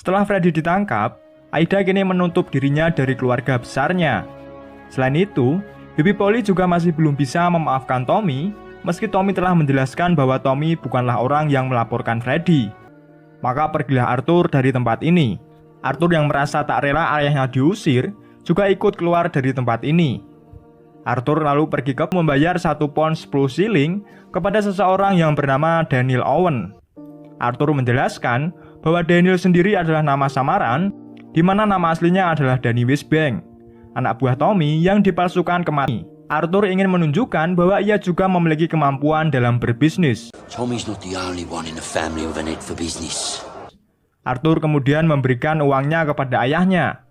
Setelah Freddy ditangkap, Aida kini menutup dirinya dari keluarga besarnya. Selain itu, Bibi Polly juga masih belum bisa memaafkan Tommy, meski Tommy telah menjelaskan bahwa Tommy bukanlah orang yang melaporkan Freddy. Maka pergilah Arthur dari tempat ini. Arthur yang merasa tak rela ayahnya diusir, juga ikut keluar dari tempat ini. Arthur lalu pergi ke membayar 1 pound 10 shilling kepada seseorang yang bernama Daniel Owen. Arthur menjelaskan bahwa Daniel sendiri adalah nama samaran, di mana nama aslinya adalah Danny Wisbank, anak buah Tommy yang dipalsukan kemati. Arthur ingin menunjukkan bahwa ia juga memiliki kemampuan dalam berbisnis. Tommy's not the only one in the family with a need for business. Arthur kemudian memberikan uangnya kepada ayahnya.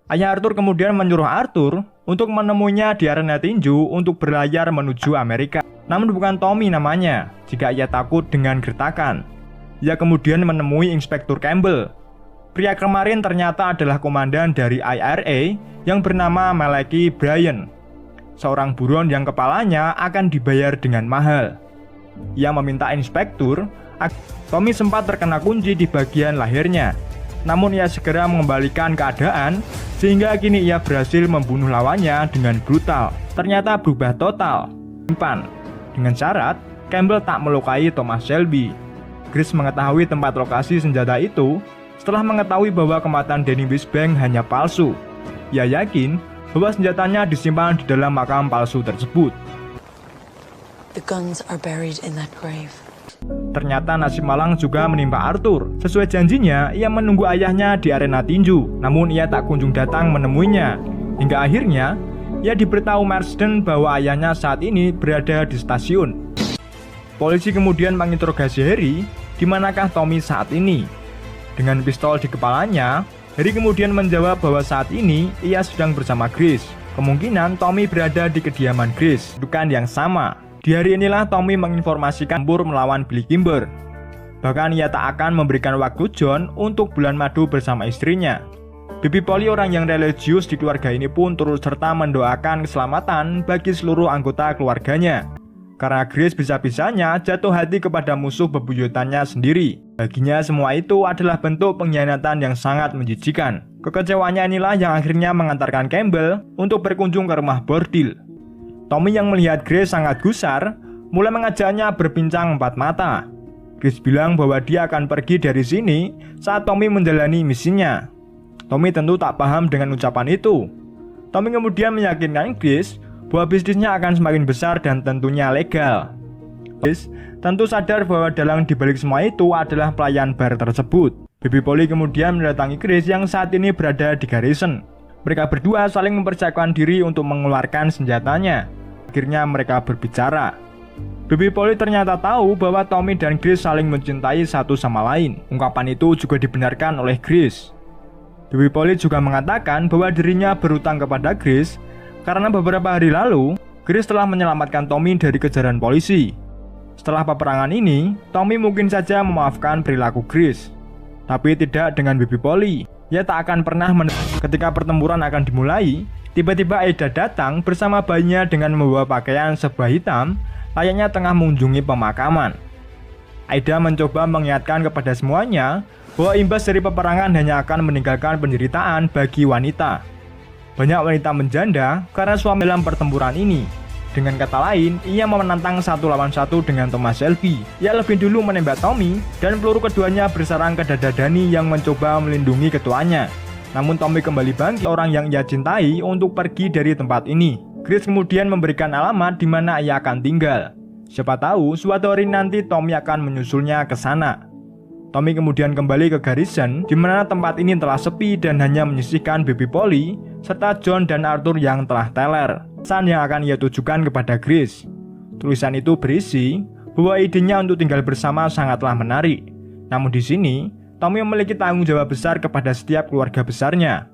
Ayah Arthur kemudian menyuruh Arthur untuk menemuinya di arena tinju untuk berlayar menuju Amerika. Namun bukan Tommy namanya, jika ia takut dengan gertakan. Ia kemudian menemui Inspektur Campbell. Pria kemarin ternyata adalah komandan dari IRA yang bernama Malachi Bryan, seorang buron yang kepalanya akan dibayar dengan mahal. Ia meminta inspektur, Tommy sempat terkena kunci di bagian lahirnya. Namun ia segera mengembalikan keadaan, sehingga kini ia berhasil membunuh lawannya dengan brutal. Ternyata berubah total. Dengan syarat, Campbell tak melukai Thomas Shelby. Grace mengetahui tempat lokasi senjata itu setelah mengetahui bahwa kematian Danny Wisbank hanya palsu. Ia yakin bahwa senjatanya disimpan di dalam makam palsu tersebut. The guns are buried in that grave. Ternyata nasib malang juga menimpa Arthur. Sesuai janjinya, ia menunggu ayahnya di arena tinju. Namun ia tak kunjung datang menemuinya. Hingga akhirnya, ia diberitahu Marsden bahwa ayahnya saat ini berada di stasiun. Polisi kemudian menginterogasi Harry, di manakah Tommy saat ini. Dengan pistol di kepalanya, Harry kemudian menjawab bahwa saat ini ia sedang bersama Grace. Kemungkinan Tommy berada di kediaman Grace, bukan yang sama. Di hari inilah Tommy menginformasikan Pur melawan Billy Kimber. Bahkan ia tak akan memberikan waktu John untuk bulan madu bersama istrinya. Bibi Polly, orang yang religius di keluarga ini, pun turut serta mendoakan keselamatan bagi seluruh anggota keluarganya. Karena Grace bisa-bisanya jatuh hati kepada musuh bebuyutannya sendiri. Baginya semua itu adalah bentuk pengkhianatan yang sangat menjijikan. Kekecewaannya inilah yang akhirnya mengantarkan Campbell untuk berkunjung ke rumah bordil. Tommy yang melihat Grace sangat gusar, mulai mengajaknya berbincang empat mata. Grace bilang bahwa dia akan pergi dari sini saat Tommy menjalani misinya. Tommy tentu tak paham dengan ucapan itu. Tommy kemudian meyakinkan Grace bahwa bisnisnya akan semakin besar dan tentunya legal. Grace tentu sadar bahwa dalang dibalik semua itu adalah pelayan bar tersebut. Bibi Polly kemudian mendatangi Grace yang saat ini berada di garrison. Mereka berdua saling mempersiapkan diri untuk mengeluarkan senjatanya. Akhirnya mereka berbicara. Bibi Polly ternyata tahu bahwa Tommy dan Grace saling mencintai satu sama lain. Ungkapan itu juga dibenarkan oleh Grace. Bibi Polly juga mengatakan bahwa dirinya berutang kepada Grace karena beberapa hari lalu Grace telah menyelamatkan Tommy dari kejaran polisi. Setelah peperangan ini, Tommy mungkin saja memaafkan perilaku Grace, tapi tidak dengan Bibi Polly. Ia tak akan pernah ketika pertempuran akan dimulai, tiba-tiba Aida datang bersama bayinya dengan membawa pakaian serba hitam, layaknya tengah mengunjungi pemakaman. Aida mencoba mengingatkan kepada semuanya bahwa imbas dari peperangan hanya akan meninggalkan penderitaan bagi wanita. Banyak wanita menjanda karena suami dalam pertempuran ini. Dengan kata lain, ia menantang 1 lawan 1 dengan Thomas Shelby. Ia lebih dulu menembak Tommy dan peluru keduanya bersarang ke dada Danny yang mencoba melindungi ketuanya. Namun Tommy kembali bangkit orang yang ia cintai untuk pergi dari tempat ini. Grace kemudian memberikan alamat di mana ia akan tinggal. Siapa tahu suatu hari nanti Tommy akan menyusulnya ke sana. Tommy kemudian kembali ke garrison di mana tempat ini telah sepi dan hanya menyisihkan Bibi Polly serta John dan Arthur yang telah teler. Pesan yang akan ia tujukan kepada Grace. Tulisan itu berisi bahwa idenya untuk tinggal bersama sangatlah menarik. Namun di sini, Tommy memiliki tanggung jawab besar kepada setiap keluarga besarnya.